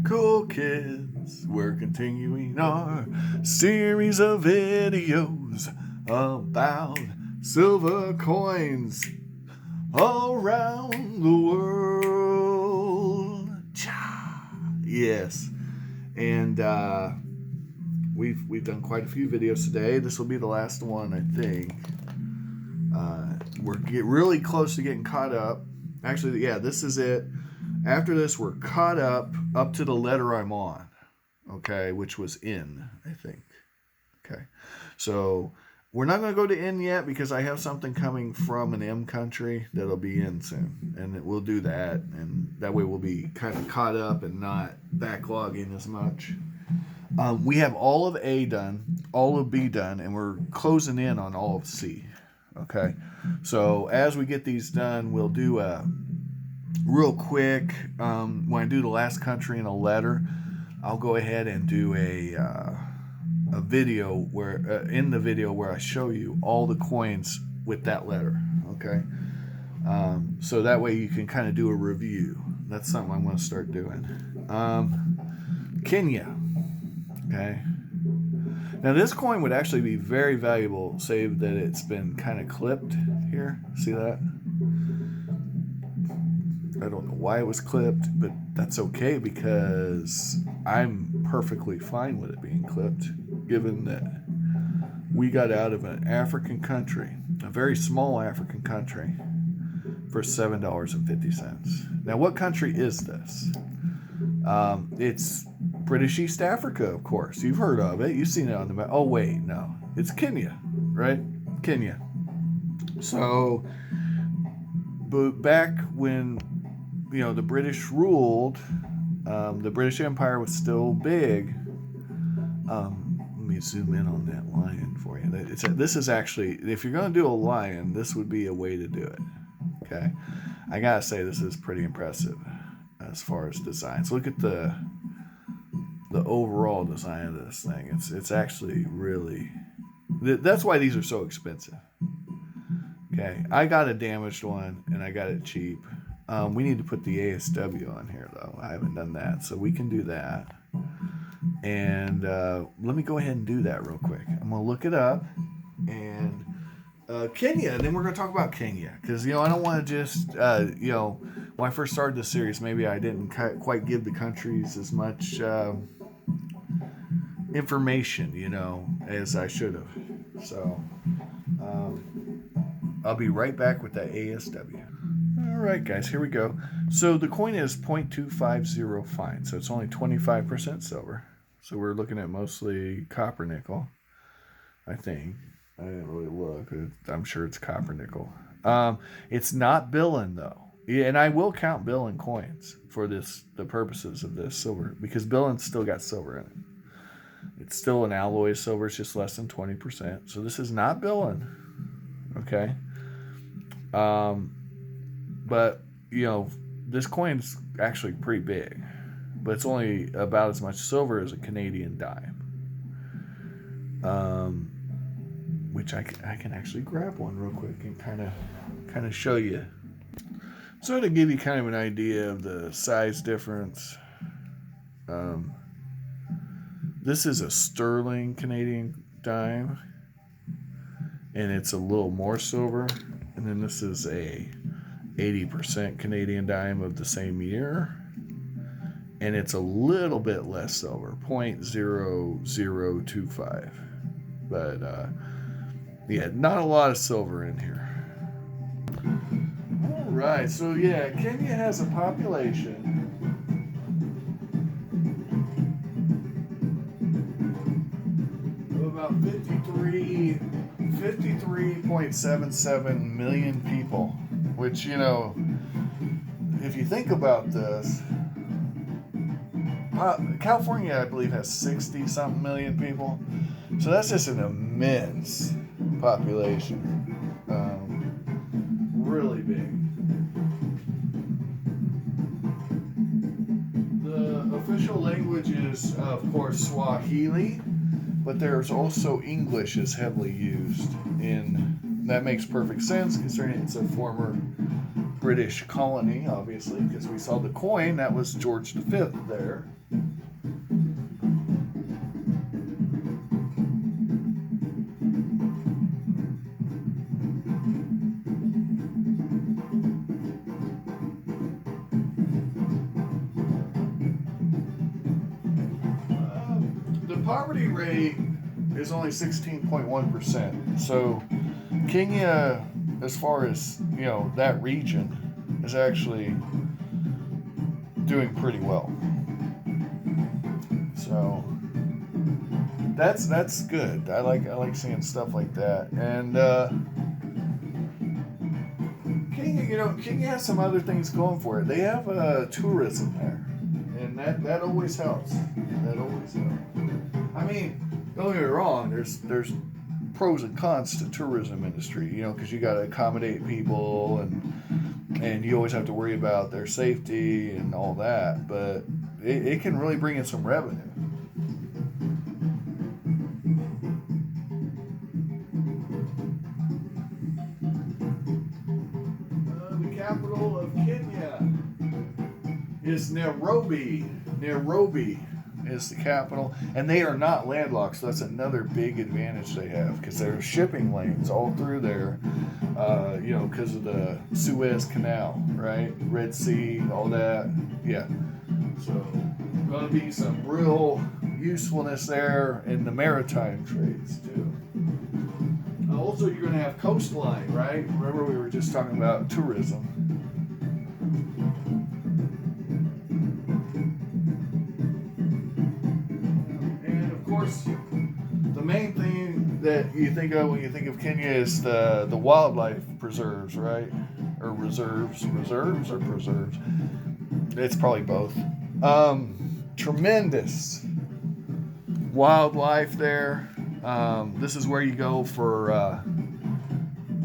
Cool kids, we're continuing our series of videos about silver coins around the world. Yes, and we've done quite a few videos today. This will be the last one, I think. We're really close to getting caught up. Actually, yeah, this is it. After this, we're caught up to the letter I'm on, okay, which was N, I think. Okay, so we're not going to go to N yet because I have something coming from an M country that'll be in soon, and we'll do that, and that way we'll be kind of caught up and not backlogging as much. We have all of A done, all of B done, and we're closing in on all of C. Okay, so as we get these done, we'll do a real quick, when I do the last country in a letter, I'll go ahead and do a video where in the video where I show you all the coins with that letter. Okay, so that way you can kind of do a review. That's something I'm going to start doing. Kenya. Okay. Now this coin would actually be very valuable, save that it's been kind of clipped here. See that? I don't know why it was clipped, but that's okay because I'm perfectly fine with it being clipped, given that we got out of an African country, a very small African country, for $7.50. Now, what country is this? It's British East Africa, of course. You've heard of it. You've seen it on the map. Oh, wait, no. It's Kenya, right? Kenya. So, but back when the British ruled, the British Empire was still big. Let me zoom in on that lion for you. This is actually, if you're going to do a lion, this would be a way to do it. Okay, I gotta say this is pretty impressive as far as design. So look at the overall design of this thing. It's actually really. That's why these are so expensive. Okay, I got a damaged one and I got it cheap. We need to put the ASW on here though. I haven't done that, so we can do that. And let me go ahead and do that real quick. I'm gonna look it up and Kenya. Then we're gonna talk about Kenya because I don't want to just when I first started this series, maybe I didn't quite give the countries as much information as I should have. So I'll be right back with that ASW. Alright guys, here we go. So the coin is 0.250 fine, so it's only 25% silver. So we're looking at mostly copper nickel, I think. I didn't really look. I'm sure it's copper nickel. It's not billion though. And I will count billion coins for the purposes of this silver, because billion's still got silver in it. It's still an alloy silver, it's just less than 20%. So this is not billion. Okay. But, this coin's actually pretty big. But it's only about as much silver as a Canadian dime. Which I can actually grab one real quick and kind of show you. So to give you kind of an idea of the size difference. This is a sterling Canadian dime. And it's a little more silver. And then this is a 80% Canadian dime of the same year, and it's a little bit less silver, 0.0025. But not a lot of silver in here. All right, so Kenya has a population of about 53.77 million people. Which, if you think about this, California, I believe, has 60-something million people. So that's just an immense population. Really big. The official language is, of course, Swahili, but there's also English is heavily used in. That makes perfect sense considering it's a former British colony, obviously, because we saw the coin, that was George V there. The poverty rate is only 16.1%. So Kenya, as far as that region, is actually doing pretty well. So that's good. I like seeing stuff like that. And Kenya has some other things going for it. They have tourism there, and that always helps. That always helps. I mean, don't get me wrong. There's pros and cons to tourism industry. Because you got to accommodate people, and you always have to worry about their safety and all that. But it can really bring in some revenue. The capital of Kenya is Nairobi. Nairobi is the capital, and they are not landlocked, so that's another big advantage they have, because there are shipping lanes all through there, because of the Suez Canal, right? Red Sea, all that. Yeah. So, going to be some real usefulness there in the maritime trades, too. Also, you're going to have coastline, right? Remember, we were just talking about tourism. The main thing that you think of when you think of Kenya is the wildlife preserves, right? Or reserves or preserves. It's probably both. Tremendous wildlife there. This is where you go for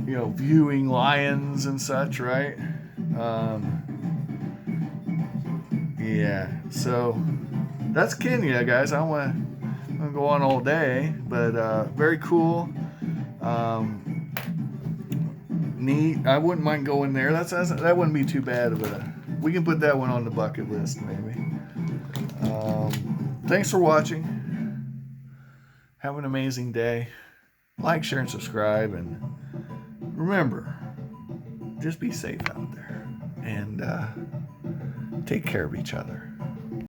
viewing lions and such, right? Yeah. So that's Kenya, guys. I want to go on all day, but very cool. Neat. I wouldn't mind going there. That wouldn't be too bad of a. We can put that one on the bucket list, maybe. Thanks for watching. Have an amazing day. Like, share, and subscribe, and remember, just be safe out there and take care of each other.